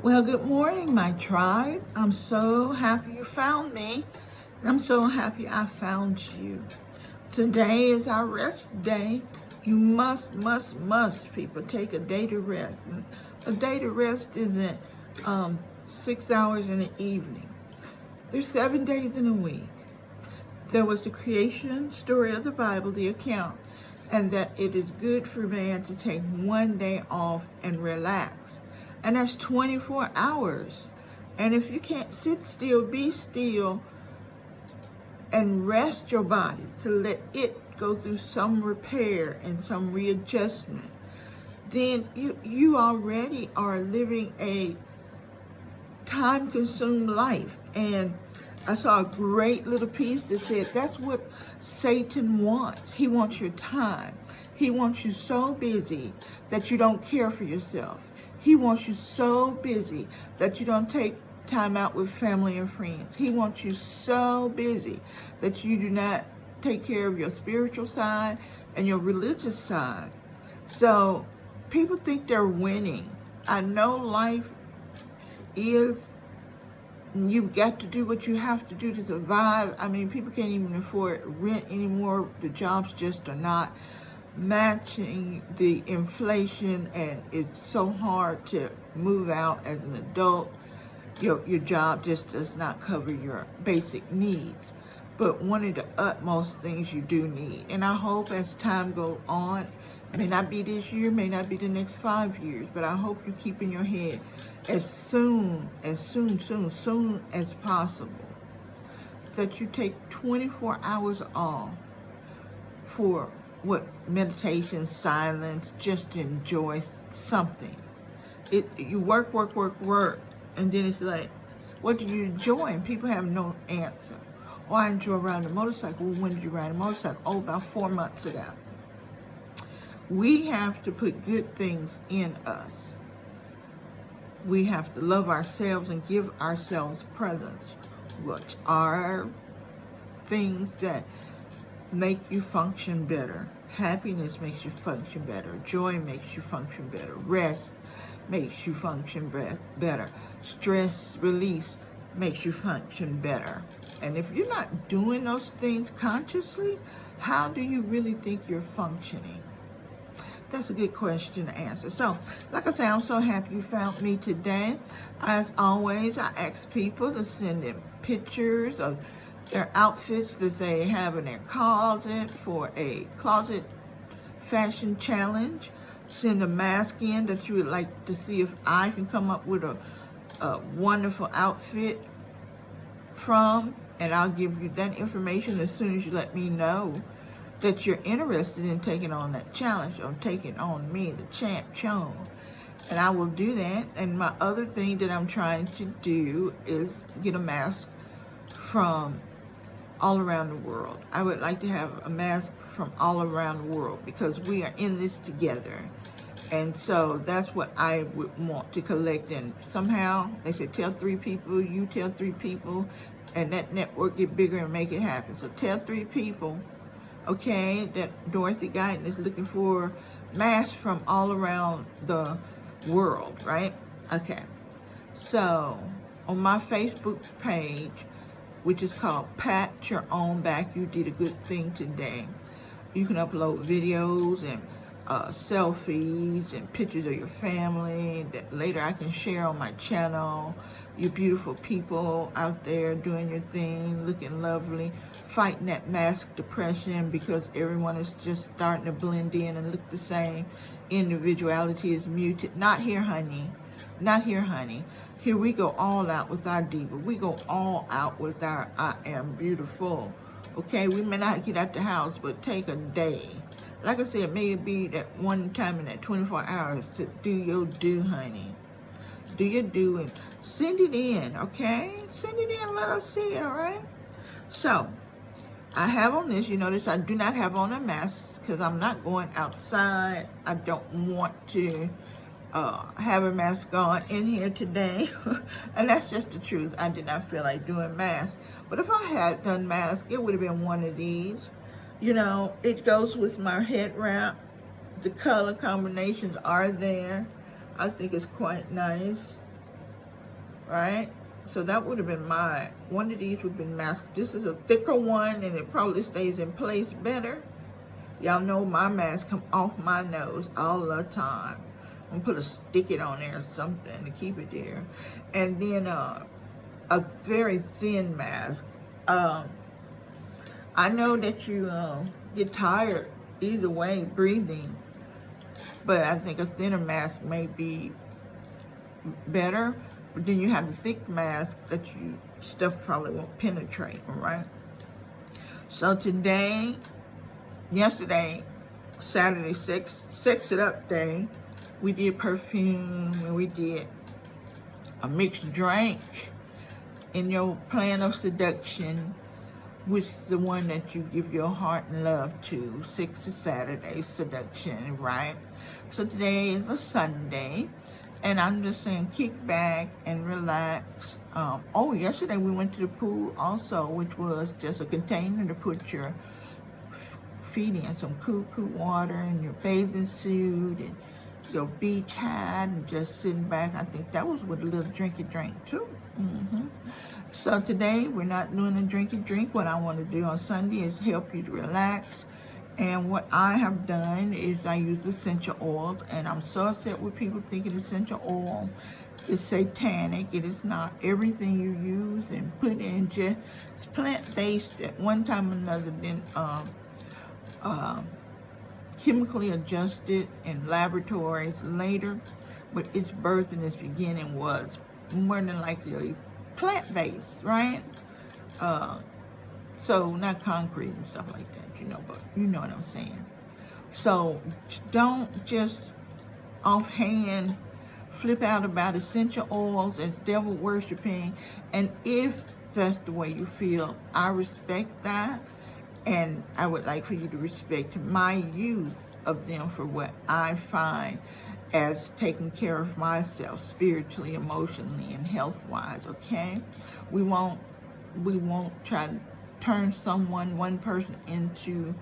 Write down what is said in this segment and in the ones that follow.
Well, good morning, my tribe. I'm so happy you found me. I'm so happy I found you. Today is our rest day. You must, people, take a day to rest. A day to rest isn't 6 hours in the evening. There's 7 days in a week. There was the creation story of the Bible, the account, and that it is good for man to take one day off and relax. And that's 24 hours. And if you can't sit still, be still, and rest your body to let it go through some repair and some readjustment, then you already are living a time-consumed life. And I saw a great little piece that said that's what Satan wants. He wants your time. He wants you so busy that you don't care for yourself. He wants you so busy that you don't take time out with family and friends. He wants you so busy that you do not take care of your spiritual side and your religious side. So people think they're winning. I know life is, you've got to do what you have to do to survive. I mean, people can't even afford rent anymore. The jobs just are not matching the inflation, and it's so hard to move out as an adult. Your job just does not cover your basic needs. But one of the utmost things you do need, and I hope as time goes on, it may not be this year, may not be the next 5 years, but I hope you keep in your head as soon as possible that you take 24 hours off for meditation, silence, just to enjoy something. You work, and then it's like, what do you enjoy? And people have no answer. Oh, I enjoy riding a motorcycle. Well, when did you ride a motorcycle? Oh, about 4 months ago. We have to put good things in us. We have to love ourselves and give ourselves presents, which are things that make you function better. Happiness makes you function better. Joy makes you function better. Rest makes you function better. Stress release makes you function better. And if you're not doing those things consciously, how do you really think you're functioning? That's a good question to answer. So, like I say, I'm so happy you found me today. As always, I ask people to send in pictures of their outfits that they have in their closet for a closet fashion challenge. Send a mask in that you would like to see if I can come up with a wonderful outfit from, and I'll give you that information as soon as you let me know that you're interested in taking on that challenge or taking on me, the Champ Chone. And I will do that. And my other thing that I'm trying to do is get a mask from all around the world. I would like to have a mask from all around the world because we are in this together. And so that's what I would want to collect. And somehow they said, tell 3 people, you tell 3 people, and that network get bigger and make it happen. So tell 3 people, okay, that Dorothy Guyton is looking for masks from all around the world, right? Okay. So on my Facebook page, which is called Pat Your Own Back, you did a good thing today. You can upload videos and selfies and pictures of your family that later I can share on my channel. You beautiful people out there doing your thing, looking lovely, fighting that mask depression because everyone is just starting to blend in and look the same. Individuality is muted. Not here, honey. Not here, honey. Here we go all out with our diva. We go all out with our I am beautiful. Okay, we may not get out the house, but take a day. Like I said, maybe that one time in that 24 hours to do your do, honey. Do your do and send it in, okay? Send it in, let us see it, all right? So, I have on this, you notice I do not have on a mask because I'm not going outside. I don't want to have a mask on in here today. And that's just the truth. I did not feel like doing masks. But if I had done mask, it would have been one of these. You know, it goes with my head wrap. The color combinations are there. I think it's quite nice. right? So that would have been mine. One of these would have been mask. This is a thicker one, and it probably stays in place better. Y'all know my mask come off my nose all the time. I'm gonna put a stick-it on there or something to keep it there. And then a very thin mask. I know that you get tired either way breathing, but I think a thinner mask may be better. But then you have the thick mask that stuff probably won't penetrate, all right? So yesterday, Saturday, Sex It Up Day, we did perfume and we did a mixed drink in your plan of seduction, with the one that you give your heart and love to. Sexy Saturday seduction, right? So today is a Sunday, and I'm just saying kick back and relax. Yesterday we went to the pool also, which was just a container to put your feet in, some cool water and your bathing suit and your beach hat, and just sitting back. I think that was with a little drinky drink too. So today we're not doing a drinky drink. What I want to do on Sunday is help you to relax. And what I have done is I use essential oils, and I'm so upset with people thinking essential oil is satanic. It is not. Everything you use and put in just plant-based at one time or another, then chemically adjusted in laboratories later, but its birth and its beginning was more than likely plant-based, right? So not concrete and stuff like that, but you know what I'm saying. So don't just offhand flip out about essential oils as devil worshiping. And if that's the way you feel, I respect that. And I would like for you to respect my use of them for what I find as taking care of myself spiritually, emotionally, and health-wise, okay? We won't try to turn one person into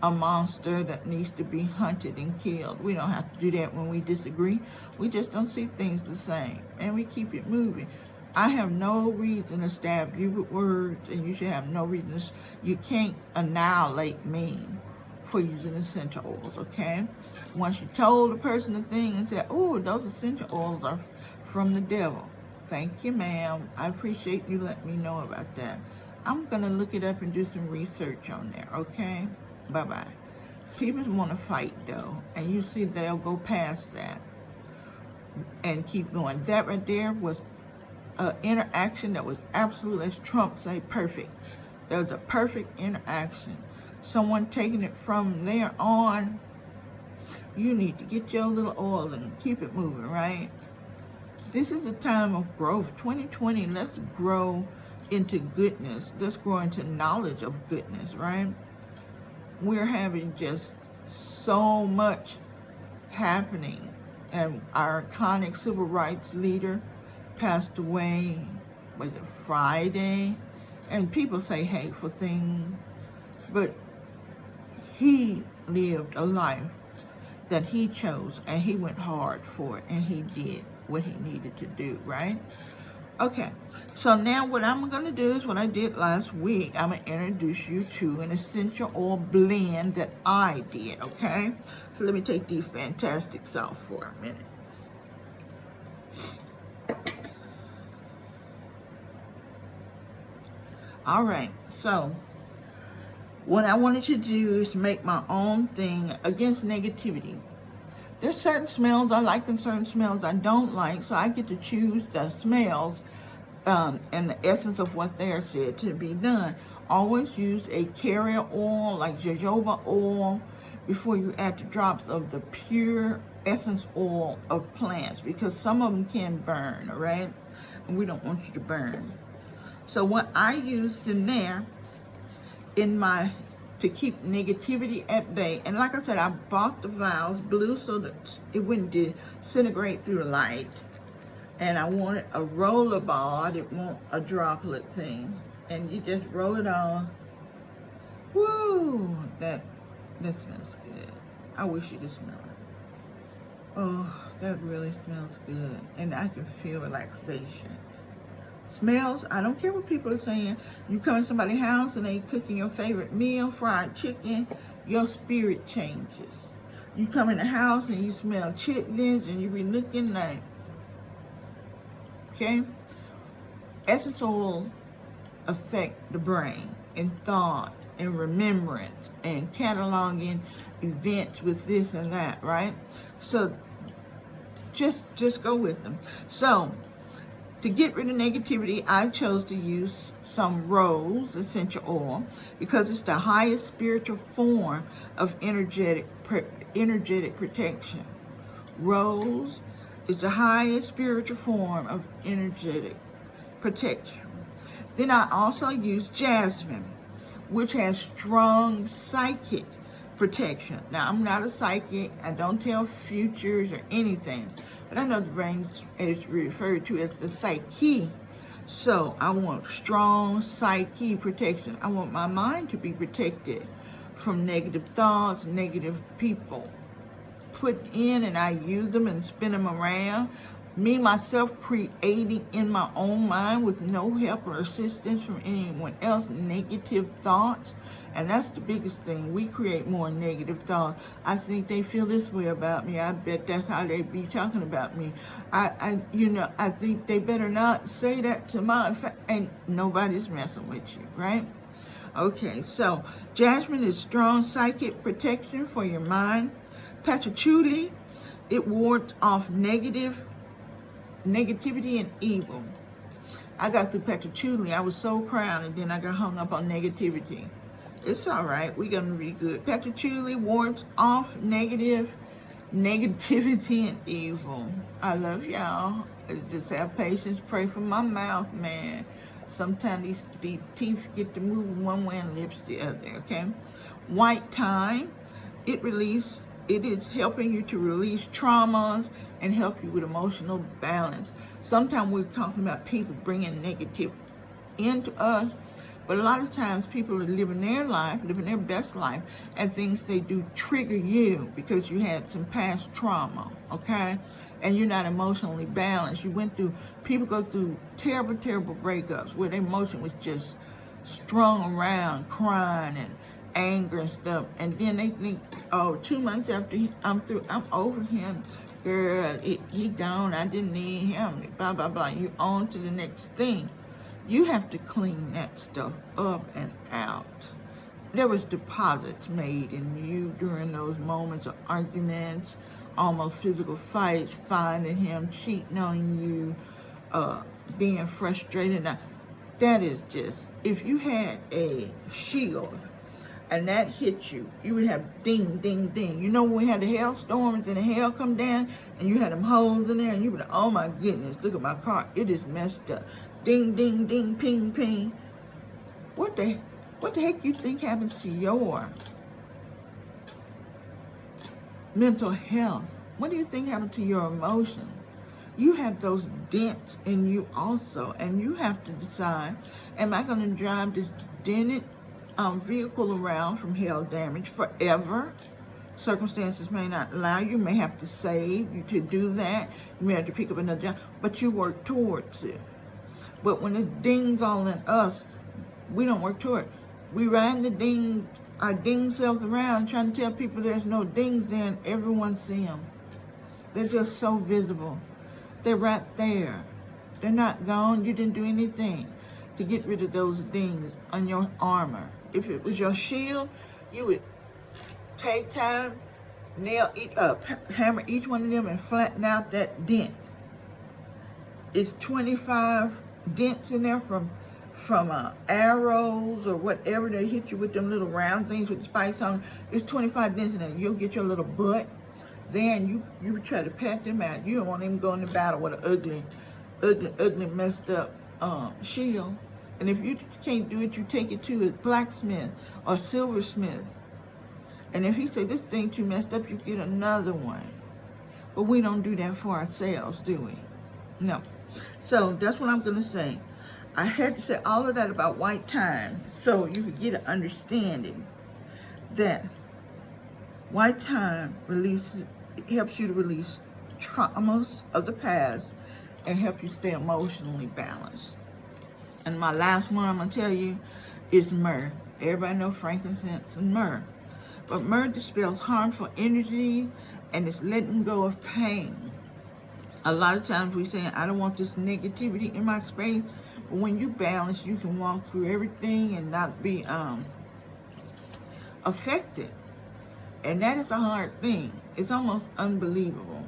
a monster that needs to be hunted and killed. We don't have to do that when we disagree. We just don't see things the same, and we keep it moving. I have no reason to stab you with words, and you should have no reason you can't annihilate me for using essential oils, okay? Once you told the person the thing and said, oh, those essential oils are from the devil. Thank you, ma'am. I appreciate you letting me know about that. I'm going to look it up and do some research on there, okay? Bye-bye. People want to fight, though, and you see they'll go past that and keep going. That right there was interaction that was absolute, as Trump say, perfect. There was a perfect interaction. Someone taking it from there on, you need to get your little oil and keep it moving, right? This is a time of growth. 2020, let's grow into goodness. Let's grow into knowledge of goodness, right? We're having just so much happening. And our iconic civil rights leader passed away, was it Friday? And people say hateful things, but he lived a life that he chose, and he went hard for it, and he did what he needed to do, right? Okay, so now what I'm going to do is what I did last week. I'm going to introduce you to an essential oil blend that I did, okay? So let me take these fantastics off for a minute. All right, so what I wanted to do is make my own thing against negativity. There's certain smells I like and certain smells I don't like, so I get to choose the smells and the essence of what they are said to be done. Always use a carrier oil like jojoba oil before you add the drops of the pure essence oil of plants, because some of them can burn, all right? And we don't want you to burn. So what I used in there to keep negativity at bay, and like I said, I bought the vials blue so that it wouldn't disintegrate through the light. And I wanted a roller ball. I didn't want a droplet thing. And you just roll it on. Woo! That smells good. I wish you could smell it. Oh, that really smells good. And I can feel relaxation. Smells, I don't care what people are saying. You come in somebody's house and they cooking your favorite meal, fried chicken, your spirit changes. You come in the house and you smell chitlins and you be looking like, okay? Essence oil affect the brain and thought and remembrance and cataloging events with this and that, right? So just go with them. So to get rid of negativity, I chose to use some rose essential oil because it's the highest spiritual form of energetic protection. Rose is the highest spiritual form of energetic protection. Then I also use jasmine, which has strong psychic protection. Now, I'm not a psychic. I don't tell futures or anything. But I know the brain is referred to as the psyche. So I want strong psyche protection. I want my mind to be protected from negative thoughts, negative people put in, and I use them and spin them around. Me, myself, creating in my own mind with no help or assistance from anyone else, negative thoughts. And that's the biggest thing. We create more negative thoughts. I think they feel this way about me. I bet that's how they be talking about me. I think they better not say that to my face. And nobody's messing with you, right? Okay, so jasmine is strong psychic protection for your mind. Patchouli, it wards off negativity and evil. I got through patchouli. I was so proud, and then I got hung up on negativity. It's all right. We're going to be good. Patchouli wards off negativity and evil. I love y'all. Just have patience. Pray for my mouth, man. Sometimes these teeth get to move one way and lips the other, okay? White thyme, it is helping you to release traumas and help you with emotional balance. Sometimes we're talking about people bringing negative into us, but a lot of times people are living their life, living their best life, and things they do trigger you because you had some past trauma, okay? And you're not emotionally balanced. People go through terrible, terrible breakups where their emotion was just strung around, crying and anger and stuff, and then they think, oh, 2 months after I'm over him, girl, he gone, I didn't need him, blah, blah, blah. You on to the next thing. You have to clean that stuff up and out. There was deposits made in you during those moments of arguments, almost physical fights, finding him, cheating on you, being frustrated. Now, that is just, if you had a shield and that hit you, you would have ding, ding, ding. You know when we had the hailstorms and the hail come down and you had them holes in there and you would, oh my goodness, look at my car, it is messed up. Ding, ding, ding, ping, ping. What the heck you think happens to your mental health? What do you think happens to your emotion? You have those dents in you also, and you have to decide, am I going to drive this dented vehicle around from hail damage forever? Circumstances may not allow you. You may have to save you to do that. You may have to pick up another job, but you work towards it. But when it dings all in us, we don't work toward it. We ride our ding selves around trying to tell people there's no dings there, and everyone see them. They're just so visible. They're right there. They're not gone. You didn't do anything to get rid of those dings on your armor. If it was your shield, you would take time, hammer each one of them and flatten out that dent. It's 25 dents in there from arrows or whatever they hit you with, them little round things with spikes on them. It's 25 dents in there. You'll get your little butt there, and you would try to pat them out. You don't want them to go into battle with an ugly, messed up shield. And if you can't do it, you take it to a blacksmith or silversmith. And if he say this thing too messed up, you get another one. But we don't do that for ourselves, do we? No. So that's what I'm going to say. I had to say all of that about white thyme so you could get an understanding that white thyme helps you to release traumas of the past and help you stay emotionally balanced. And my last one I'm going to tell you is myrrh. Everybody knows frankincense and myrrh. But myrrh dispels harmful energy and it's letting go of pain. A lot of times we say, I don't want this negativity in my space. But when you balance, you can walk through everything and not be affected. And that is a hard thing. It's almost unbelievable.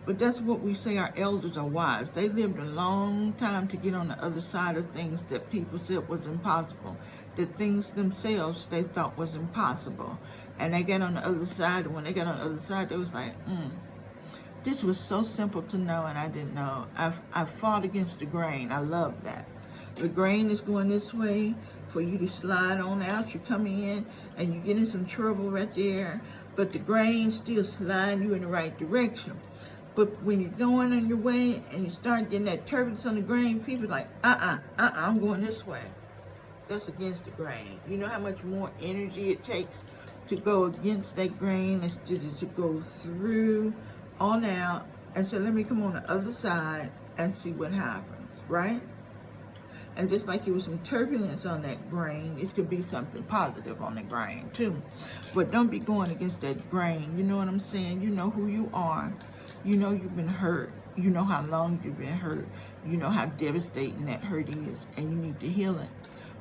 But that's what we say, our elders are wise. They lived a long time to get on the other side of things that people said was impossible. The things themselves they thought was impossible. And they got on the other side, and when they got on the other side, they was like, this was so simple to know and I didn't know. I fought against the grain. I love that. The grain is going this way for you to slide on out. You come in and you get in some trouble right there, but the grain still sliding you in the right direction. But when you're going on your way and you start getting that turbulence on the grain, people are like, I'm going this way. That's against the grain. You know how much more energy it takes to go against that grain instead of to go through on out and say, let me come on the other side and see what happens, right? And just like it was some turbulence on that grain, it could be something positive on the grain too. But don't be going against that grain. You know what I'm saying? You know who you are. You know you've been hurt. You know how long you've been hurt. You know how devastating that hurt is, and you need to heal it.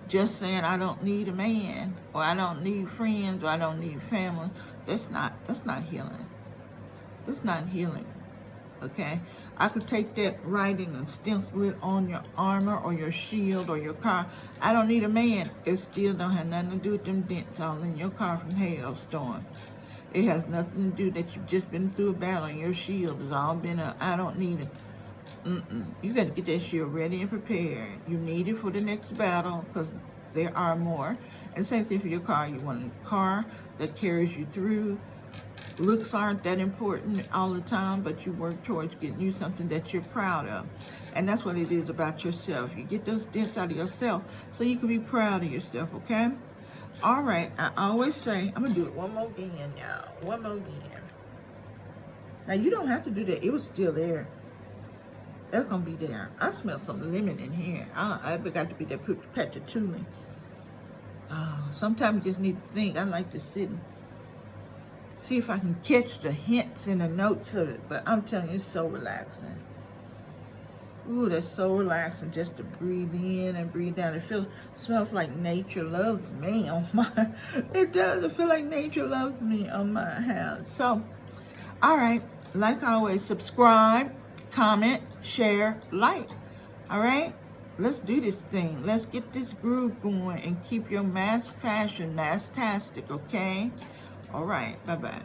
Just saying I don't need a man, or I don't need friends, or I don't need family, that's not healing. That's not healing. Okay? I could take that writing and stencil it on your armor or your shield or your car. I don't need a man. It still don't have nothing to do with them dents all in your car from hailstorm. It has nothing to do that you've just been through a battle and your shield has all been a, I don't need it. You got to get that shield ready and prepared. You need it for the next battle because there are more. And same thing for your car. You want a car that carries you through. Looks aren't that important all the time, but you work towards getting you something that you're proud of. And that's what it is about yourself. You get those dents out of yourself so you can be proud of yourself, okay? All right, I always say, I'm going to do it one more again, y'all. One more again. Now, you don't have to do that. It was still there. That's going to be there. I smell some lemon in here. I forgot to be that patchouli. Sometimes you just need to think. I like to sit and see if I can catch the hints and the notes of it. But I'm telling you, it's so relaxing. Ooh, that's so relaxing just to breathe in and breathe out. It smells like nature loves me on my, it does. I feel like nature loves me on my hands. So, all right, like always, subscribe, comment, share, like. All right, let's do this thing. Let's get this groove going and keep your mask fashion mask-tastic, okay? All right, bye-bye.